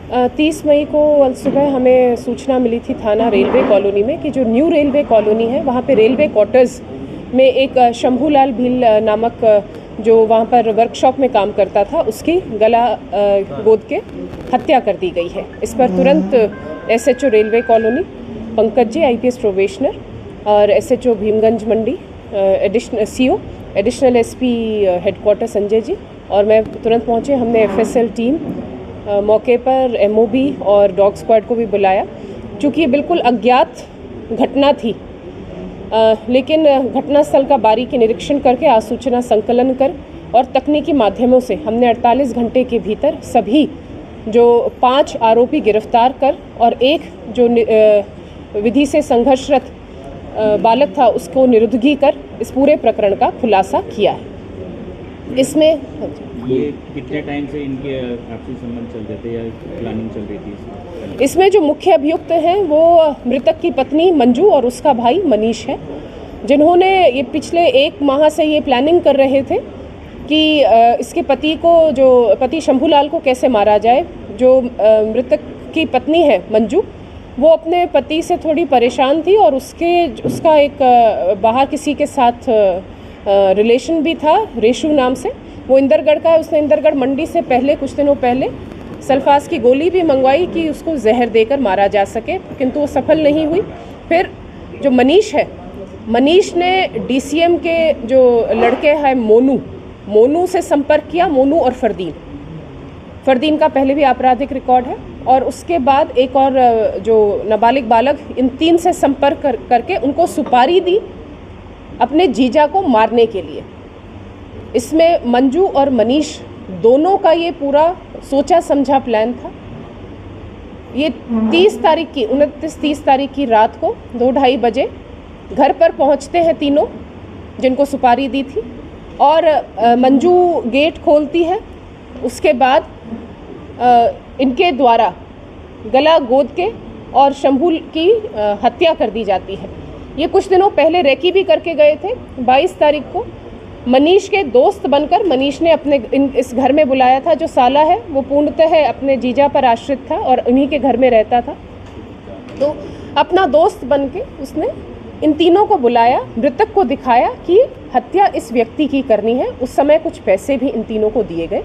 30 मई को सुबह हमें सूचना मिली थी थाना रेलवे कॉलोनी में कि जो न्यू रेलवे कॉलोनी है वहाँ पे रेलवे क्वार्टर्स में एक शंभूलाल भील नामक जो वहाँ पर वर्कशॉप में काम करता था उसकी गला गोद के हत्या कर दी गई है। इस पर तुरंत SHO railway colony Pankaj ji IPS probationer और एसएचओ भीमगंज मंडी additional SP headquarter Sanjay ji और मैं तुरंत पहुँचे। हमने एफएसएल टीम मौके पर एमओबी और डॉग स्क्वाड को भी बुलाया। चूँकि ये बिल्कुल अज्ञात घटना थी लेकिन घटनास्थल का बारीकी निरीक्षण करके आसूचना संकलन कर और तकनीकी माध्यमों से हमने 48 घंटे के भीतर सभी जो 5 आरोपी गिरफ्तार कर और एक जो विधि से संघर्षरत बालक था उसको निरुद्धगी कर इस पूरे प्रकरण का खुलासा किया है। इसमें ये कितने टाइम से इनके आपसी संबंध चल रहे थे या प्लानिंग चल रही थी? इसमें जो मुख्य अभियुक्त हैं वो मृतक की पत्नी मंजू और उसका भाई मनीष है, जिन्होंने ये पिछले 1 माह से ये प्लानिंग कर रहे थे कि इसके पति को जो पति शंभूलाल को कैसे मारा जाए। जो मृतक की पत्नी है मंजू वो अपने पति से थोड़ी परेशान थी और उसका एक बाहर किसी के साथ रिलेशन भी था रेशू नाम से। वो इंदरगढ़ का है। उसने इंदरगढ़ मंडी से पहले कुछ दिनों पहले सल्फास की गोली भी मंगवाई कि उसको जहर देकर मारा जा सके, किंतु वो सफल नहीं हुई। फिर जो मनीष है, मनीष ने डीसीएम के जो लड़के हैं मोनू से संपर्क किया। मोनू और फरदीन का पहले भी आपराधिक रिकॉर्ड है और उसके बाद एक और जो नाबालिग बालक, इन 3 से संपर्क करके उनको सुपारी दी अपने जीजा को मारने के लिए। इसमें मंजू और मनीष दोनों का ये पूरा सोचा समझा प्लान था। ये 29 तारीख की रात को 2-2:30 बजे घर पर पहुंचते हैं तीनों जिनको सुपारी दी थी और मंजू गेट खोलती है। उसके बाद इनके द्वारा गला गोद के और शंभू की हत्या कर दी जाती है। ये कुछ दिनों पहले रेकी भी करके गए थे। 22 तारीख को मनीष के दोस्त बनकर मनीष ने इस घर में बुलाया था। जो साला है वो पूर्णतः अपने जीजा पर आश्रित था और उन्हीं के घर में रहता था। तो अपना दोस्त बनके उसने इन तीनों को बुलाया, मृतक को दिखाया कि हत्या इस व्यक्ति की करनी है। उस समय कुछ पैसे भी इन तीनों को दिए गए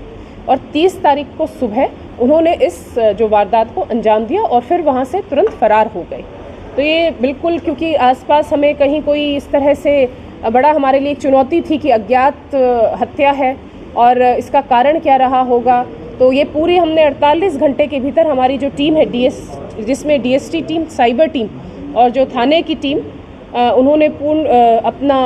और 30 तारीख को सुबह उन्होंने इस जो वारदात को अंजाम दिया और फिर वहाँ से तुरंत फरार हो गए। तो ये बिल्कुल, क्योंकि आसपास हमें कहीं कोई इस तरह से बड़ा हमारे लिए एक चुनौती थी कि अज्ञात हत्या है और इसका कारण क्या रहा होगा। तो ये पूरी हमने 48 घंटे के भीतर हमारी जो टीम है जिसमें डीएसटी टीम, साइबर टीम और जो थाने की टीम, उन्होंने अपना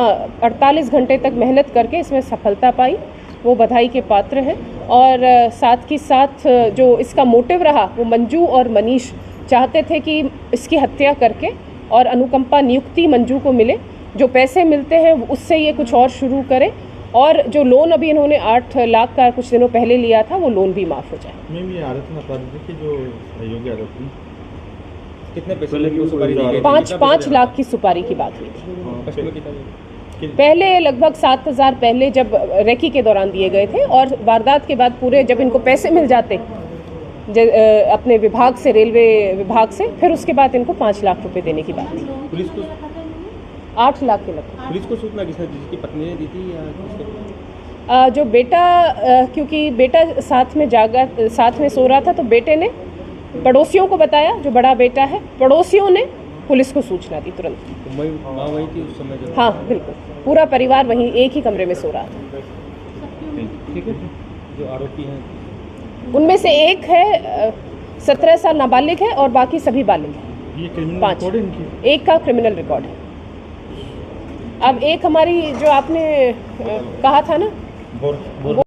48 घंटे तक मेहनत करके इसमें सफलता पाई। वो बधाई के पात्र हैं। और साथ ही साथ जो इसका मोटिव रहा वो मंजू और मनीष चाहते थे कि इसकी हत्या करके और अनुकंपा नियुक्ति मंजू को मिले। जो पैसे मिलते हैं उससे ये कुछ और शुरू करें और जो लोन अभी इन्होंने 8 लाख का कुछ दिनों पहले लिया था वो लोन भी माफ़ हो जाए। मैम ये आरोपी अपराधी की जो सहयोगी आरोपी कितने पैसे लगे सुपारी दी गई? 5 लाख की सुपारी की बात हुई थी। पहले लगभग 7,000 पहले जब रेकी के दौरान दिए गए थे और वारदात के बाद पूरे जब इनको पैसे मिल जाते अपने विभाग से, रेलवे विभाग से, फिर उसके बाद इनको 5 लाख रुपए देने की बात थी। पुलिस को 8 लाख के लगभग। पुलिस को सूचना किसने दी? जिसकी पत्नी ने दी थी या किसने? जो बेटा, क्योंकि बेटा साथ में सो रहा था तो बेटे ने पड़ोसियों को बताया। जो बड़ा बेटा है, पड़ोसियों ने पुलिस को सूचना दी तुरंत। तो माँ वहीं थी उस समय? हाँ बिल्कुल, पूरा परिवार वहीं एक ही कमरे में सो रहा था। ठीक है। जो आरोपी हैं उनमें से एक है 17 साल नाबालिग है और बाकी सभी बालिग हैं। ये क्रिमिनल 5, रिकॉर्ड है इनकी? एक का क्रिमिनल रिकॉर्ड है। अब एक हमारी जो आपने कहा था ना